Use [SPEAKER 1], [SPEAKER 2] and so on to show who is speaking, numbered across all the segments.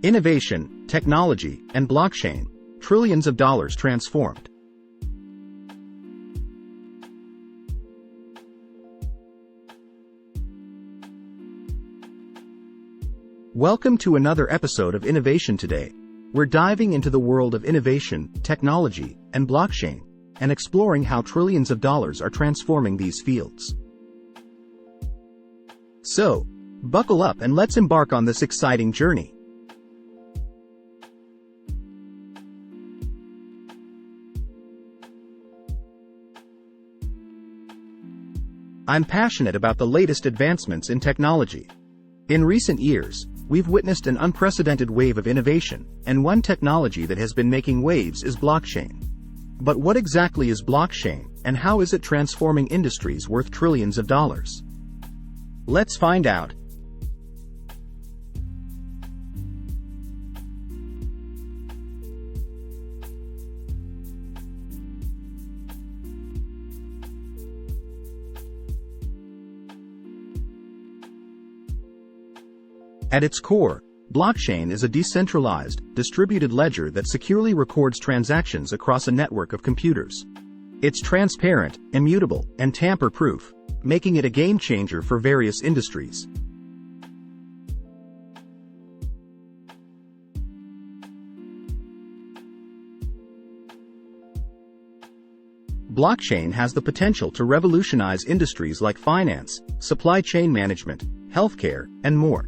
[SPEAKER 1] Innovation, technology, and blockchain, trillions of dollars transformed. Welcome to another episode of Innovation Today. We're diving into the world of innovation, technology, and blockchain, and exploring how trillions of dollars are transforming these fields. So, buckle up and let's embark on this exciting journey. I'm passionate about the latest advancements in technology. In recent years, we've witnessed an unprecedented wave of innovation, and one technology that has been making waves is blockchain. But what exactly is blockchain, and how is it transforming industries worth trillions of dollars? Let's find out. At its core, blockchain is a decentralized, distributed ledger that securely records transactions across a network of computers. It's transparent, immutable, and tamper-proof, making it a game-changer for various industries. Blockchain has the potential to revolutionize industries like finance, supply chain management, healthcare, and more.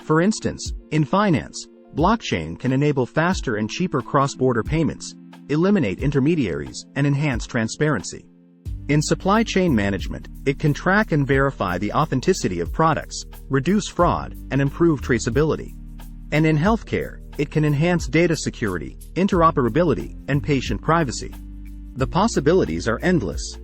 [SPEAKER 1] For instance, in finance, blockchain can enable faster and cheaper cross-border payments, eliminate intermediaries, and enhance transparency. In supply chain management, it can track and verify the authenticity of products, reduce fraud, and improve traceability. And in healthcare, it can enhance data security, interoperability, and patient privacy. The possibilities are endless.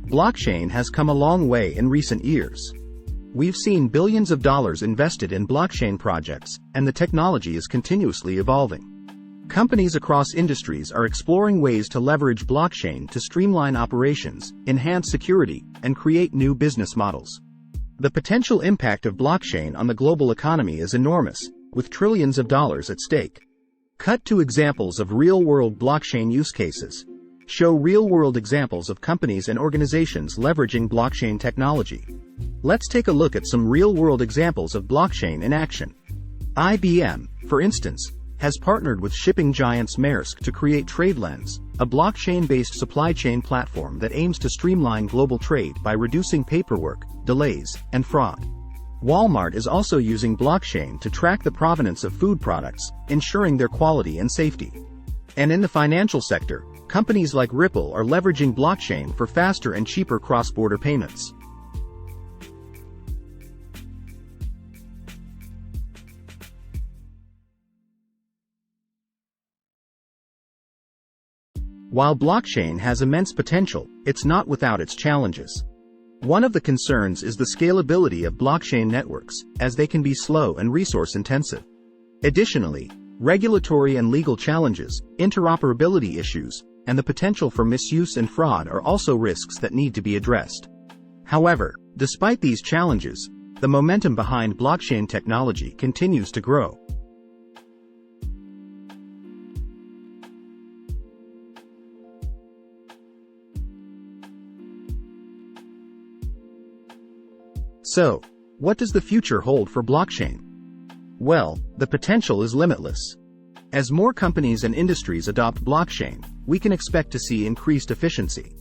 [SPEAKER 1] Blockchain has come a long way in recent years. We've seen billions of dollars invested in blockchain projects, and the technology is continuously evolving. Companies across industries are exploring ways to leverage blockchain to streamline operations, enhance security, and create new business models. The potential impact of blockchain on the global economy is enormous, with trillions of dollars at stake. Cut to examples of real-world blockchain use cases. Show real-world examples of companies and organizations leveraging blockchain technology. Let's take a look at some real-world examples of blockchain in action. IBM, for instance, has partnered with shipping giants Maersk to create TradeLens, a blockchain-based supply chain platform that aims to streamline global trade by reducing paperwork, delays, and fraud. Walmart is also using blockchain to track the provenance of food products, ensuring their quality and safety. And in the financial sector, companies like Ripple are leveraging blockchain for faster and cheaper cross-border payments. While blockchain has immense potential, it's not without its challenges. One of the concerns is the scalability of blockchain networks, as they can be slow and resource-intensive. Additionally, regulatory and legal challenges, interoperability issues, and the potential for misuse and fraud are also risks that need to be addressed. However, despite these challenges, the momentum behind blockchain technology continues to grow. So, what does the future hold for blockchain? Well, the potential is limitless. As more companies and industries adopt blockchain, we can expect to see increased efficiency,